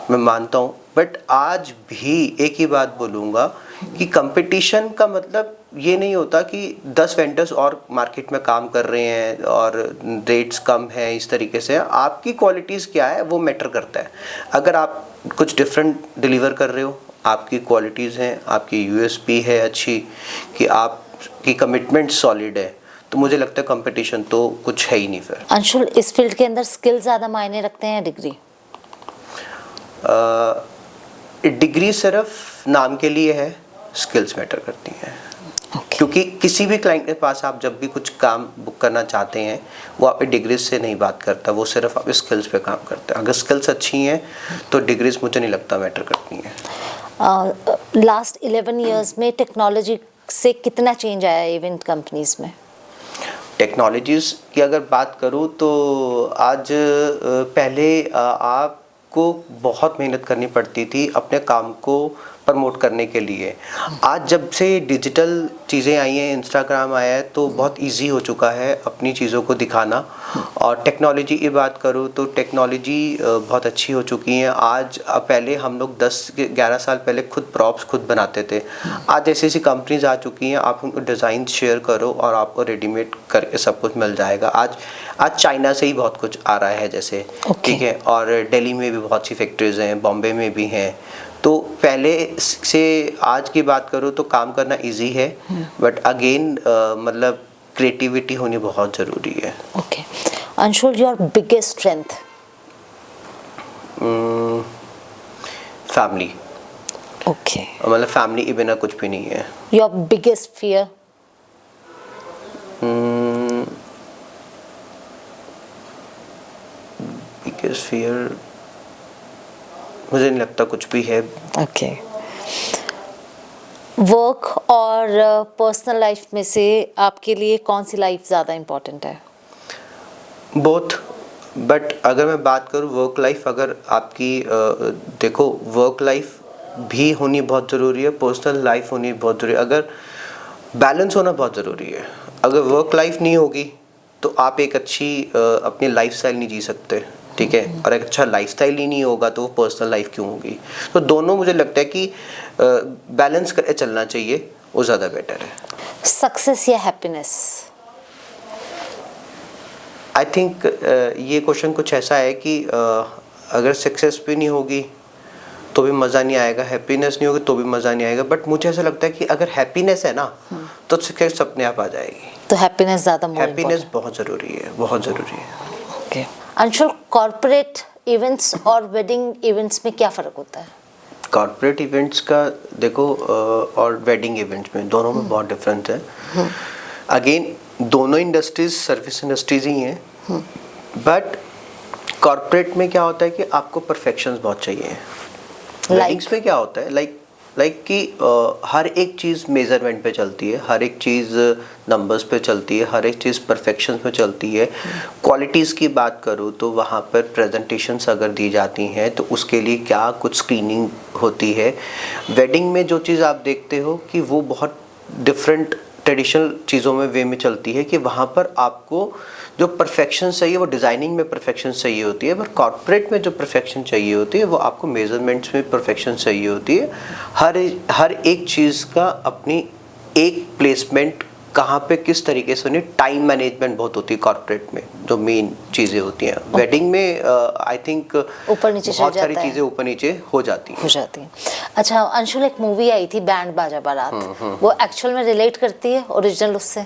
मैं मानता हूँ, बट आज भी एक ही बात बोलूँगा कि कंपटीशन का मतलब ये नहीं होता कि 10 वेंडर्स और मार्केट में काम कर रहे हैं और रेट्स कम है। इस तरीके से आपकी क्वालिटीज़ क्या है वो मैटर करता है। अगर आप कुछ डिफरेंट डिलीवर कर रहे हो, आपकी क्वालिटीज़ हैं, आपकी यूएसपी है अच्छी, कि आपकी कमिटमेंट सॉलिड है, तो मुझे लगता है कंपटीशन तो कुछ है ही नहीं फिर। अंशुल, इस फील्ड के अंदर स्किल ज़्यादा मायने रखते हैं या डिग्री? डिग्री सिर्फ नाम के लिए है, स्किल्स मैटर करती हैं। क्योंकि किसी भी क्लाइंट के पास आप जब भी कुछ काम बुक करना चाहते हैं, वो आप डिग्रीज से नहीं बात करता, वो सिर्फ आप स्किल्स पे काम करता है। अगर स्किल्स अच्छी हैं तो डिग्रीज मुझे नहीं लगता मैटर करती हैं। लास्ट 11 इयर्स में टेक्नोलॉजी से कितना चेंज आया है इवेंट कंपनीज में? टेक्नोलॉजीज़ की अगर बात करूँ तो आज पहले आपको बहुत मेहनत करनी पड़ती थी अपने काम को प्रमोट करने के लिए। आज जब से डिजिटल चीज़ें आई हैं, इंस्टाग्राम आया है, तो बहुत इजी हो चुका है अपनी चीज़ों को दिखाना। और टेक्नोलॉजी की बात करूँ तो टेक्नोलॉजी बहुत अच्छी हो चुकी है। आज पहले हम लोग 10-11 साल पहले खुद प्रॉप्स खुद बनाते थे। आज ऐसी ऐसी कंपनीज आ चुकी हैं, आप उनको डिज़ाइन शेयर करो और आपको रेडीमेड करके सब कुछ मिल जाएगा। आज चाइना से ही बहुत कुछ आ रहा है जैसे, ठीक है। और दिल्ली में भी बहुत सी फैक्ट्रीज हैं, बॉम्बे में भी हैं। तो पहले से आज की बात करूँ तो काम करना इजी है, बट अगेन मतलब क्रिएटिविटी होनी बहुत ज़रूरी है। Okay Anshul, your biggest strength? Family. Okay, मतलब फैमिली के बिना कुछ भी नहीं है। Your biggest fear? Biggest fear मुझे नहीं लगता कुछ भी है। ओके, वर्क और पर्सनल लाइफ में से आपके लिए कौन सी लाइफ ज़्यादा इम्पोर्टेंट है? बोथ, बट अगर मैं बात करूँ वर्क लाइफ, अगर आपकी देखो वर्क लाइफ भी होनी बहुत ज़रूरी है, पर्सनल लाइफ होनी बहुत ज़रूरी है। अगर बैलेंस होना बहुत ज़रूरी है। अगर वर्क लाइफ नहीं होगी तो आप एक अच्छी अपनी लाइफस्टाइल नहीं जी सकते, ठीक है। और एक अच्छा लाइफस्टाइल ही नहीं होगा तो वो पर्सनल लाइफ क्यों होगी। तो दोनों मुझे लगता है कि बैलेंस करके चलना चाहिए, वो ज़्यादा बेटर है। सक्सेस या हैप्पीनेस? आई थिंक ये क्वेश्चन कुछ ऐसा है कि अगर सक्सेस भी नहीं होगी तो भी मज़ा नहीं आएगा, हैप्पीनेस नहीं होगी तो भी मज़ा नहीं आएगा। बट मुझे ऐसा लगता है कि अगर हैप्पीनेस है ना तो सक्सेस अपने आप आ जाएगी। तो हैप्पीनेस ज़्यादा हैप्पीनेस बहुत ज़रूरी है, बहुत ज़रूरी है। ओके अंशुल, कॉर्पोरेट इवेंट्स और वेडिंग इवेंट्स में क्या फ़र्क होता है? कॉर्पोरेट इवेंट्स का देखो और वेडिंग इवेंट्स में दोनों में बहुत डिफरेंस है। अगेन दोनों इंडस्ट्रीज सर्विस इंडस्ट्रीज ही हैं, बट कॉर्पोरेट में क्या होता है कि आपको परफेक्शंस बहुत चाहिए। वेडिंग्स में क्या होता है लाइक कि हर एक चीज़ मेजरमेंट पे चलती है, हर एक चीज़ नंबर्स पे चलती है, हर एक चीज़ परफेक्शन पे चलती है। क्वालिटीज़ की बात करूँ तो वहाँ पर प्रेजेंटेशंस अगर दी जाती हैं तो उसके लिए क्या कुछ स्क्रीनिंग होती है। वेडिंग में जो चीज़ आप देखते हो कि वो बहुत डिफरेंट ट्रेडिशनल चीज़ों में वे में चलती है कि वहाँ पर आपको जो परफेक्शन चाहिए वो डिज़ाइनिंग में परफेक्शन चाहिए होती है, पर कॉर्पोरेट में जो परफेक्शन चाहिए होती है वो आपको मेजरमेंट्स में परफेक्शन चाहिए होती है। हर एक चीज़ का अपनी एक प्लेसमेंट कहाँ पे किस तरीके से होनी, टाइम मैनेजमेंट बहुत होती है कॉर्पोरेट में, जो मेन चीज़ें होती हैं। वेडिंग में आई थिंक ऊपर नीचे बहुत सारी चीज़ें ऊपर नीचे हो जाती हैं। अच्छा अंशुल, एक मूवी आई थी बैंड बाजा बारात, वो एक्चुअल में रिलेट करती है ओरिजिनल उससे?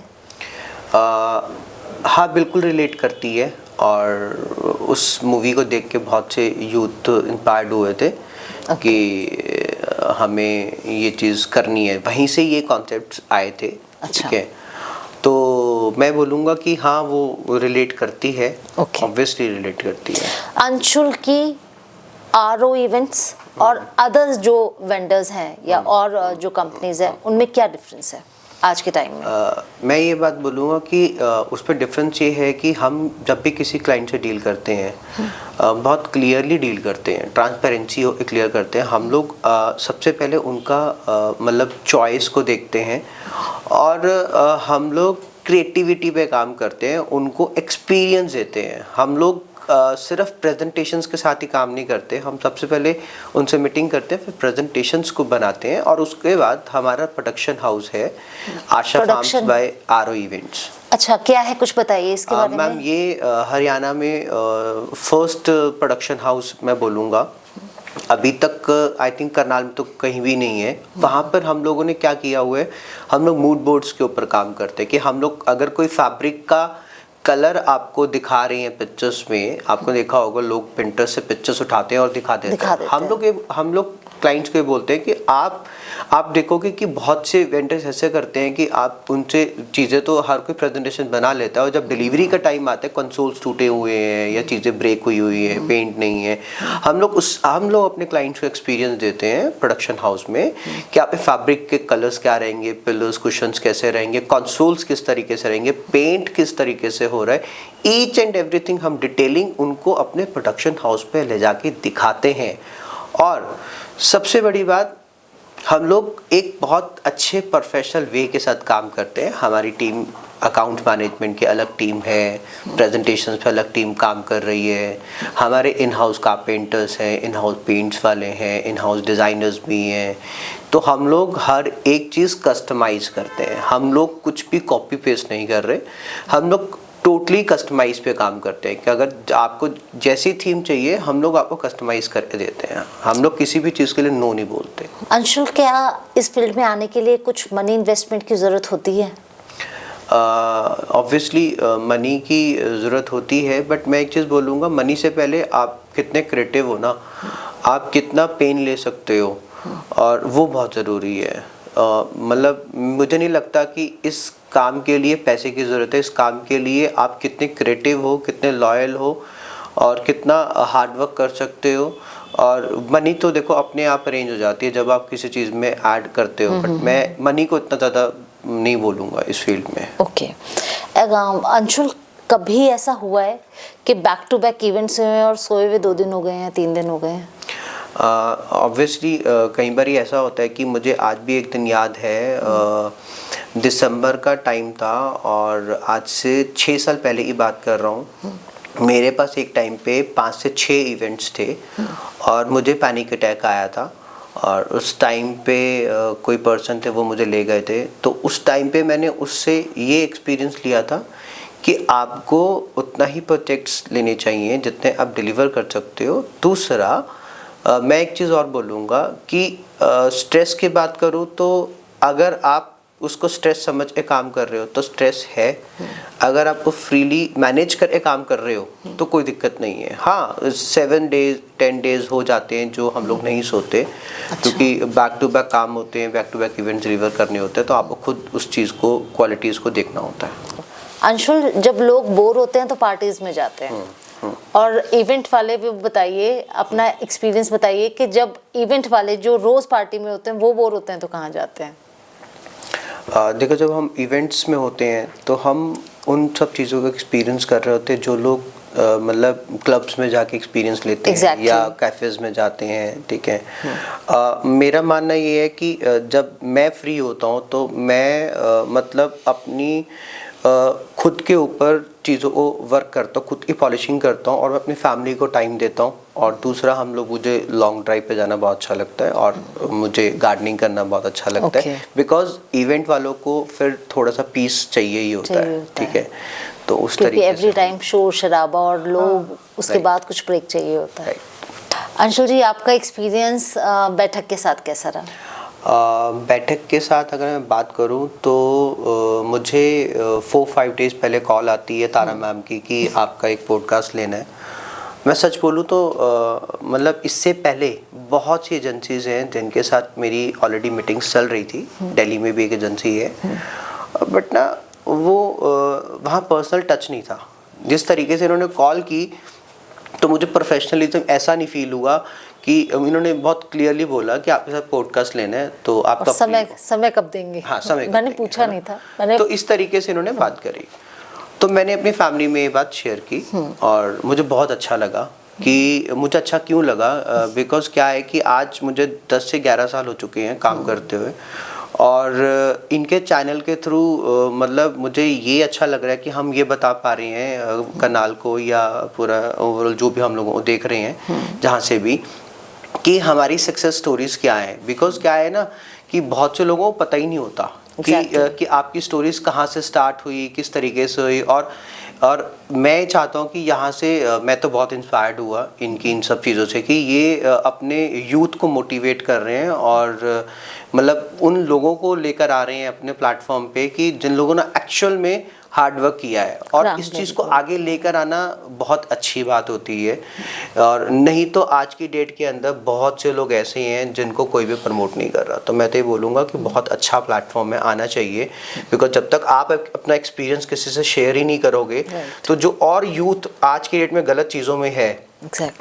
हाँ बिल्कुल रिलेट करती है, और उस मूवी को देख के बहुत से यूथ इंस्पायर्ड हुए थे कि हमें ये चीज़ करनी है, वहीं से ये कॉन्सेप्ट्स आए थे। अच्छा। ठीक है, तो मैं बोलूँगा कि हाँ वो रिलेट करती है, ऑब्वियसली रिलेट करती है। अंशुल की आरओ इवेंट्स और अदर्स जो वेंडर्स हैं या और जो कंपनीज हैं, उनमें क्या डिफरेंस है आज के टाइम में? मैं ये बात बोलूँगा कि उस पर डिफरेंस ये है कि हम जब भी किसी क्लाइंट से डील करते हैं बहुत क्लियरली डील करते हैं, ट्रांसपेरेंसी क्लियर करते हैं। हम लोग सबसे पहले उनका मतलब चॉइस को देखते हैं और हम लोग क्रिएटिविटी पे काम करते हैं, उनको एक्सपीरियंस देते हैं। हम लोग सिर्फ प्रेजेंटेशंस के साथ ही काम नहीं करते, हम सबसे पहले उनसे मीटिंग करते हैं, फिर प्रेजेंटेशंस को बनाते हैं और उसके बाद हमारा प्रोडक्शन हाउस है आशा फार्म्स बाय आरओ इवेंट्स। अच्छा, क्या है, कुछ बताइए इसके बारे में। मैम ये हरियाणा में फर्स्ट प्रोडक्शन हाउस मैं बोलूँगा। अभी तक आई थिंक करनाल में तो कहीं भी नहीं है। वहाँ पर हम लोगों ने क्या किया हुआ है, हम लोग मूड बोर्ड्स के ऊपर काम करते हैं कि हम लोग अगर कोई फैब्रिक का कलर आपको दिखा रही हैं पिक्चर्स में, आपको देखा होगा लोग पिंटरेस्ट से पिक्चर्स उठाते हैं और दिखा देते हैं। हम लोग क्लाइंट्स को बोलते हैं कि आप देखोगे कि बहुत से वेंडर्स ऐसे करते हैं कि आप उनसे चीज़ें तो हर कोई प्रेजेंटेशन बना लेता है और जब डिलीवरी का टाइम आता है कंसोल्स टूटे हुए हैं या चीज़ें ब्रेक हुई है, पेंट नहीं है। हम लोग अपने क्लाइंट्स को एक्सपीरियंस देते हैं प्रोडक्शन हाउस में कि आप फैब्रिक के कलर्स क्या रहेंगे, पिलर्स कुशंस कैसे रहेंगे, कंसोल्स किस तरीके से रहेंगे, पेंट किस तरीके से हो रहा है, ईच एंड एवरीथिंग हम डिटेलिंग उनको अपने प्रोडक्शन हाउस पे ले जाके दिखाते हैं। और सबसे बड़ी बात, हम लोग एक बहुत अच्छे प्रोफेशनल वे के साथ काम करते हैं। हमारी टीम अकाउंट मैनेजमेंट की अलग टीम है, प्रेजेंटेशंस पे अलग टीम काम कर रही है, हमारे इन हाउस कारपेंटर्स हैं, इन हाउस पेंट्स वाले हैं, इन हाउस डिज़ाइनर्स भी हैं। तो हम लोग हर एक चीज़ कस्टमाइज़ करते हैं। हम लोग कुछ भी कॉपी पेस्ट नहीं कर रहे, हम लोग टोटली कस्टमाइज पे काम करते हैं कि अगर आपको जैसी थीम चाहिए हम लोग आपको कस्टमाइज करके देते हैं। हम लोग किसी भी चीज़ के लिए नो नहीं बोलते। अंशुल, क्या इस फील्ड में आने के लिए कुछ मनी इन्वेस्टमेंट की ज़रूरत होती है? ऑब्वियसली मनी की ज़रूरत होती है, बट मैं एक चीज़ बोलूँगा, मनी से पहले आप कितने क्रिएटिव हो ना, आप कितना पेन ले सकते हो, और वो बहुत ज़रूरी है। मतलब मुझे नहीं लगता कि इस काम के लिए पैसे की ज़रूरत है। इस काम के लिए आप कितने क्रिएटिव हो, कितने लॉयल हो और कितना हार्ड वर्क कर सकते हो। और मनी तो देखो अपने आप अरेंज हो जाती है जब आप किसी चीज़ में ऐड करते हो, बट मैं मनी को इतना ज़्यादा नहीं बोलूँगा इस फील्ड में। ओके। अंशुल, कभी ऐसा हुआ है कि बैक टू बैक इवेंट्स हुए और सोए हुए 2 दिन हो गए हैं, 3 दिन हो गए हैं? ऑब्वियसली कई बार ऐसा होता है कि मुझे आज भी एक दिन याद है, दिसंबर का टाइम था और आज से 6 साल पहले की बात कर रहा हूँ। मेरे पास एक टाइम पे 5 से 6 इवेंट्स थे और मुझे पैनिक अटैक आया था और उस टाइम पे कोई पर्सन थे वो मुझे ले गए थे। तो उस टाइम पे मैंने उससे ये एक्सपीरियंस लिया था कि आपको उतना ही प्रोजेक्ट्स लेने चाहिए जितने आप डिलीवर कर सकते हो। दूसरा, मैं एक चीज़ और बोलूँगा कि स्ट्रेस की बात करूँ तो अगर आप उसको स्ट्रेस समझ के काम कर रहे हो तो स्ट्रेस है, अगर आपको फ्रीली मैनेज करके काम कर रहे हो तो कोई दिक्कत नहीं है। हाँ, 7 डेज 10 डेज हो जाते हैं जो हम लोग नहीं सोते। अच्छा। क्योंकि बैक टू बैक काम होते हैं, back to back events deliver करने होते हैं, तो आपको खुद उस चीज़ को, क्वालिटीज़ को देखना होता है। अंशुल, जब लोग बोर होते हैं तो पार्टीज में जाते हैं, और इवेंट वाले भी बताइए, अपना एक्सपीरियंस बताइए कि जब इवेंट वाले जो रोज़ पार्टी में होते हैं वो बोर होते हैं तो कहाँ जाते हैं? देखो, जब हम इवेंट्स में होते हैं तो हम उन सब चीज़ों का एक्सपीरियंस कर रहे होते हैं जो लोग मतलब क्लब्स में जाके एक्सपीरियंस लेते हैं या कैफ़ेज़ में जाते हैं। ठीक है। मेरा मानना ये है कि जब मैं फ्री होता हूँ तो मैं मतलब अपनी खुद के ऊपर चीज़ों को वर्क करता हूँ, खुद की पॉलिशिंग करता हूँ और मैं अपनी फैमिली को टाइम देता हूँ। और दूसरा, मुझे लॉन्ग ड्राइव पे जाना बहुत अच्छा लगता है और मुझे गार्डनिंग करना बहुत अच्छा लगता है, बिकॉज इवेंट वालों को फिर थोड़ा सा पीस चाहिए ही होता है। ठीक है, तो उस तरीके से एवरी टाइम शोर शराबा और लोग, उसके बाद कुछ ब्रेक चाहिए होता है। अंशुल जी, आपका एक्सपीरियंस बैठक के साथ कैसा रहा? बैठक के साथ अगर मैं बात करूं तो मुझे 4-5 डेज़ पहले कॉल आती है तारा मैम की कि आपका एक पॉडकास्ट लेना है। मैं सच बोलूं तो मतलब इससे पहले बहुत सी एजेंसीज़ हैं जिनके साथ मेरी ऑलरेडी मीटिंग्स चल रही थी। दिल्ली में भी एक एजेंसी है, बट ना वो वहाँ पर्सनल टच नहीं था। जिस तरीके से उन्होंने कॉल की तो मुझे प्रोफेशनलिज्म ऐसा नहीं फील हुआ कि इन्होंने बहुत क्लियरली बोला कि आपके साथ पॉडकास्ट लेना है तो आप और कब समय कब देंगे? हाँ, समय कब मैंने देंगे, पूछा है ना? नहीं था, मैंने तो इस तरीके से इन्होंने बात करी, तो मैंने अपनी फैमिली में ये बात शेयर की और मुझे बहुत अच्छा लगा। कि मुझे अच्छा क्यों लगा, बिकॉज क्या है कि आज मुझे 10 से 11 साल हो चुके हैं काम करते हुए, और इनके चैनल के थ्रू मतलब मुझे ये अच्छा लग रहा है कि हम ये बता पा रहे हैं करनाल को या पूरा ओवरऑल जो भी हम लोगों को देख रहे हैं जहाँ से भी, कि हमारी सक्सेस स्टोरीज क्या है। बिकॉज क्या है ना कि बहुत से लोगों को पता ही नहीं होता कि आपकी स्टोरीज कहाँ से स्टार्ट हुई, किस तरीके से हुई। और मैं चाहता हूँ कि यहाँ से मैं तो बहुत इंस्पायर्ड हुआ इनकी इन सब चीज़ों से, कि ये अपने यूथ को मोटिवेट कर रहे हैं और मतलब उन लोगों को लेकर आ रहे हैं अपने प्लेटफॉर्म पे कि जिन लोगों ने एक्चुअल में हार्ड वर्क किया है, और इस चीज़ को आगे लेकर आना बहुत अच्छी बात होती है। और नहीं तो आज की डेट के अंदर बहुत से लोग ऐसे हैं जिनको कोई भी प्रमोट नहीं कर रहा। तो मैं तो ये बोलूँगा कि बहुत अच्छा प्लेटफॉर्म में आना चाहिए, बिकॉज जब तक आप अपना एक्सपीरियंस किसी से शेयर ही नहीं करोगे तो जो और यूथ आज की डेट में गलत चीज़ों में है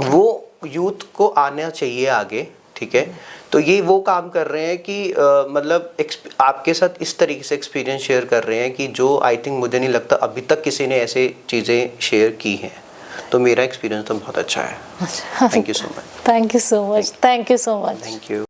वो यूथ को आना चाहिए आगे, ठीक है। तो ये वो काम कर रहे हैं कि मतलब आपके साथ इस तरीके से एक्सपीरियंस शेयर कर रहे हैं कि जो आई थिंक मुझे नहीं लगता अभी तक किसी ने ऐसे चीज़ें शेयर की हैं। तो मेरा एक्सपीरियंस तो बहुत अच्छा है। Thank you so much. Thank you so much. Thank you so much. Thank you.